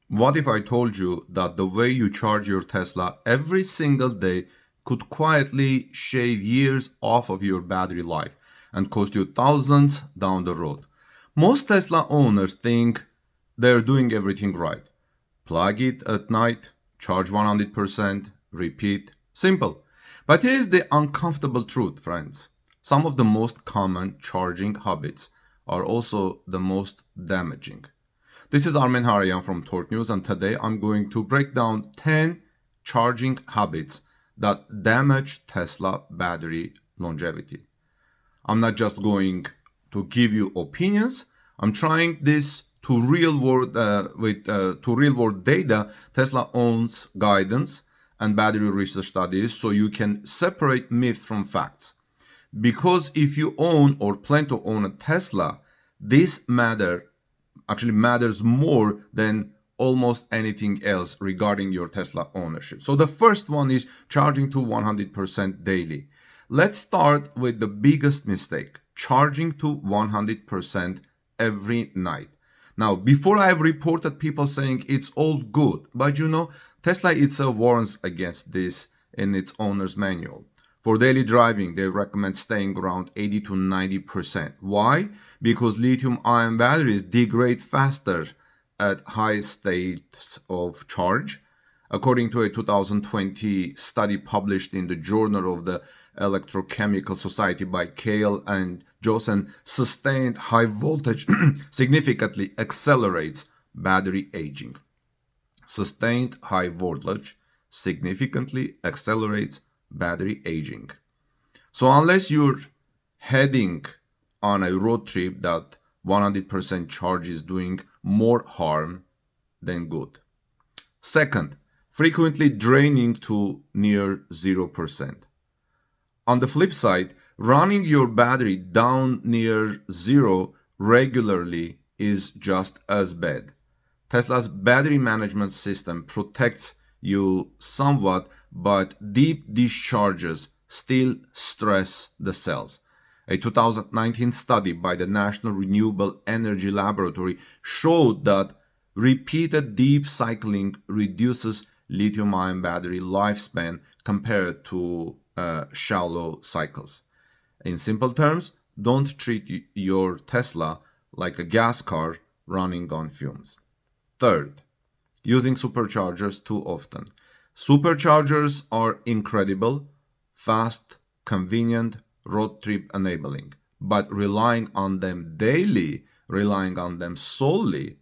What if I told you that the way you charge your Tesla every single day could quietly shave years off of your battery life and cost you thousands down the road? Most Tesla owners think they're doing everything right. Plug it at night, charge 100%, repeat. Simple. But here's the uncomfortable truth, friends. Some of the most common charging habits are also the most damaging. This is Armen Harayan from Torque News, and today I'm going to break down 10 charging habits that damage Tesla battery longevity. I'm not just going to give you opinions. I'm trying this to real world data. Tesla owns guidance and battery research studies, so you can separate myth from facts. Because if you own or plan to own a Tesla, this matters more than almost anything else regarding your Tesla ownership. So the first one is charging to 100% daily. Let's start with the biggest mistake, charging to 100% every night. Now, before I have reported people saying it's all good, but Tesla itself warns against this in its owner's manual. For daily driving, they recommend staying around 80 to 90%. Why? Because lithium-ion batteries degrade faster at high states of charge. According to a 2020 study published in the Journal of the Electrochemical Society by Kale and Josen, sustained high voltage significantly accelerates battery aging. Sustained high voltage significantly accelerates battery aging. So unless you're heading on a road trip, that 100% charge is doing more harm than good. Second, frequently draining to near 0%. On the flip side, running your battery down near zero regularly is just as bad. Tesla's battery management system protects you somewhat, but deep discharges still stress the cells. A 2019 study by the National Renewable Energy Laboratory showed that repeated deep cycling reduces lithium-ion battery lifespan compared to shallow cycles. In simple terms, don't treat your Tesla like a gas car running on fumes. Third, using superchargers too often. Superchargers are incredible, fast, convenient, road trip enabling, but relying on them daily, relying on them solely,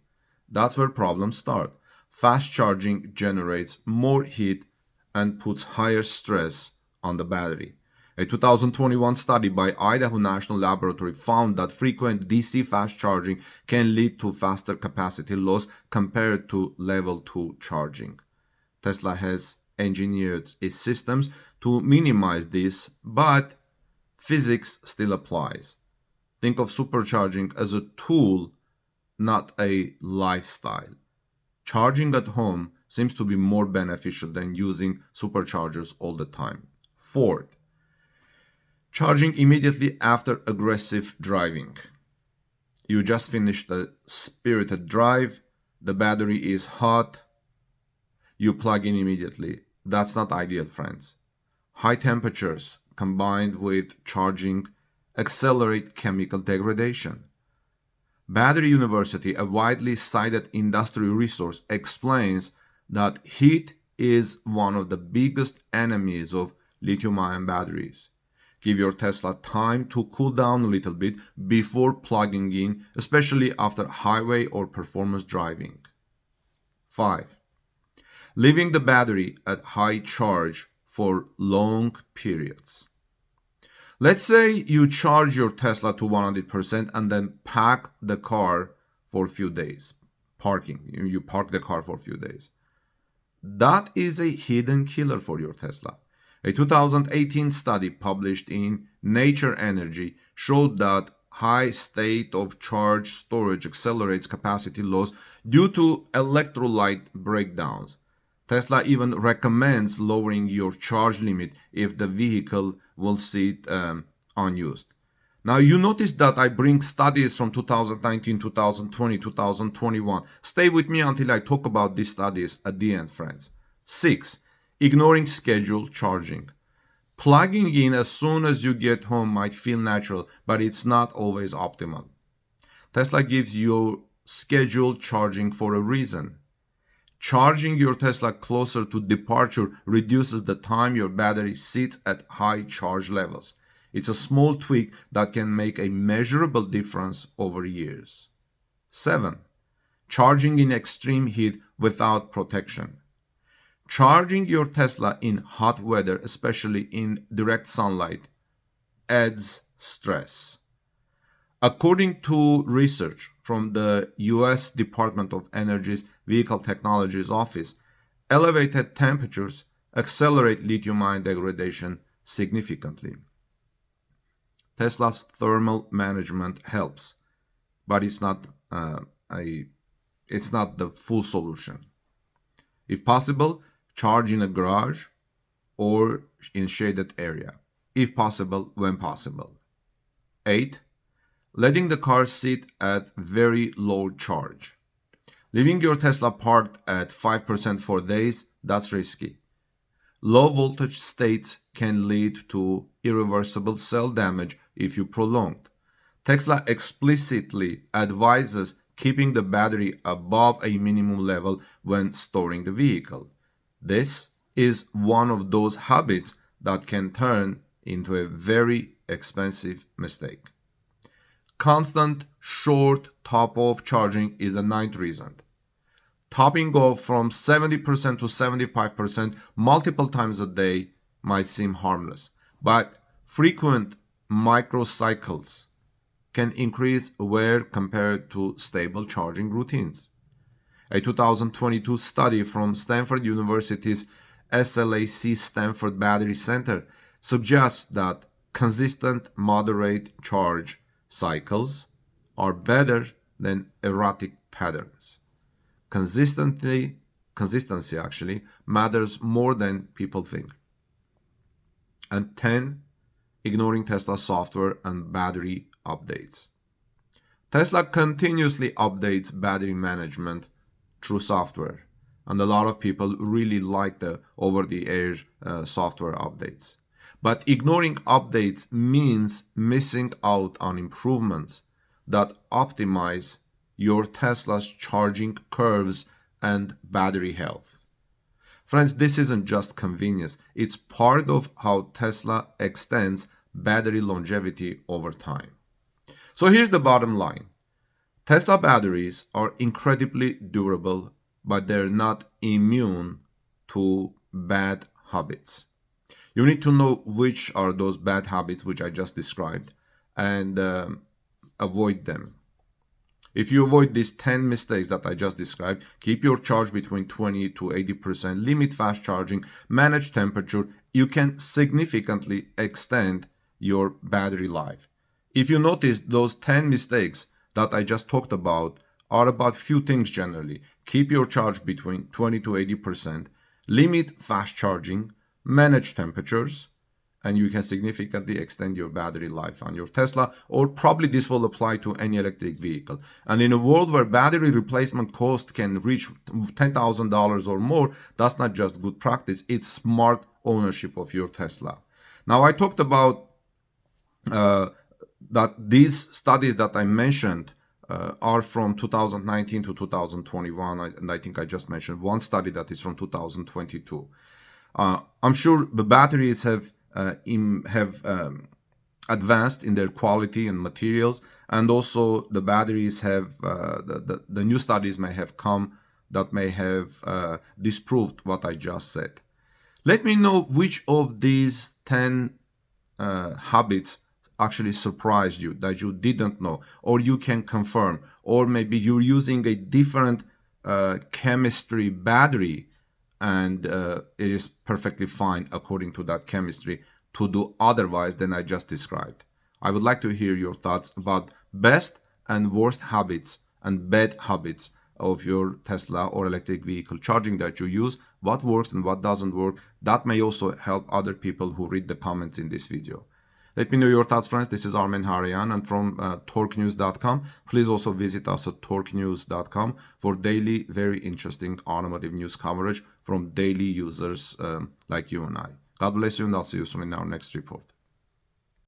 that's where problems start. Fast charging generates more heat and puts higher stress on the battery. A 2021 study by Idaho National Laboratory found that frequent DC fast charging can lead to faster capacity loss compared to level 2 charging. Tesla has engineered its systems to minimize this, but physics still applies. Think of supercharging as a tool, not a lifestyle. Charging at home seems to be more beneficial than using superchargers all the time. Fourth, charging immediately after aggressive driving. You just finished a spirited drive, the battery is hot, you plug in immediately. That's not ideal, friends. High temperatures combined with charging accelerate chemical degradation. Battery University, a widely cited industry resource, explains that heat is one of the biggest enemies of lithium-ion batteries. Give your Tesla time to cool down a little bit before plugging in, especially after highway or performance driving. 5. Leaving the battery at high charge for long periods. Let's say you charge your Tesla to 100% and then pack the car for a few days. You park the car for a few days. That is a hidden killer for your Tesla. A 2018 study published in Nature Energy showed that high state of charge storage accelerates capacity loss due to electrolyte breakdowns. Tesla even recommends lowering your charge limit if the vehicle will sit unused. Now you notice that I bring studies from 2019, 2020, 2021. Stay with me until I talk about these studies at the end, friends. 6. Ignoring scheduled charging. Plugging in as soon as you get home might feel natural, but it's not always optimal. Tesla gives you scheduled charging for a reason. Charging your Tesla closer to departure reduces the time your battery sits at high charge levels. It's a small tweak that can make a measurable difference over years. 7. Charging in extreme heat without protection. Charging your Tesla in hot weather, especially in direct sunlight, adds stress. According to research from the U.S. Department of Energy's Vehicle Technologies Office, elevated temperatures accelerate lithium-ion degradation significantly. Tesla's thermal management helps, but it's not the full solution. If possible, charge in a garage or in shaded area. If possible, when possible. 8. Letting the car sit at very low charge. Leaving your Tesla parked at 5% for days, that's risky. Low voltage states can lead to irreversible cell damage if you prolonged. Tesla explicitly advises keeping the battery above a minimum level when storing the vehicle. This is one of those habits that can turn into a very expensive mistake. Constant short top-off charging is a ninth reason. Topping off from 70% to 75% multiple times a day might seem harmless, but frequent microcycles can increase wear compared to stable charging routines. A 2022 study from Stanford University's SLAC Stanford Battery Center suggests that consistent moderate charge cycles are better than erratic patterns. Consistency actually matters more than people think. And 10, ignoring Tesla software and battery updates. Tesla continuously updates battery management through software, and a lot of people really like the over-the-air software updates. But ignoring updates means missing out on improvements that optimize your Tesla's charging curves and battery health. Friends, this isn't just convenience, it's part of how Tesla extends battery longevity over time. So here's the bottom line. Tesla batteries are incredibly durable, but they're not immune to bad habits. You need to know which are those bad habits which I just described and avoid them. If you avoid these 10 mistakes that I just described, keep your charge between 20 to 80%, limit fast charging, manage temperature, you can significantly extend your battery life. If you notice, those 10 mistakes that I just talked about are about few things generally. Keep your charge between 20 to 80%, limit fast charging, manage temperatures, and you can significantly extend your battery life on your Tesla, or probably this will apply to any electric vehicle. And in a world where battery replacement cost can reach $10,000 or more, that's not just good practice, it's smart ownership of your Tesla. Now, I talked about that these studies that I mentioned are from 2019 to 2021, and I think I just mentioned one study that is from 2022. I'm sure the batteries have advanced in their quality and materials, and also the batteries have the new studies may have come that may have disproved what I just said. Let me know which of these 10 habits actually surprised you, that you didn't know, or you can confirm, or maybe you're using a different chemistry battery and it is perfectly fine according to that chemistry to do otherwise than I just described. I would like to hear your thoughts about best and worst habits and bad habits of your Tesla or electric vehicle charging that you use, what works and what doesn't work. That may also help other people who read the comments in this video. Let me know your thoughts, friends. This is Armen Harayan, and from torquenews.com. Please also visit us at torquenews.com for daily, very interesting automotive news coverage from daily users like you and I. God bless you, and I'll see you soon in our next report.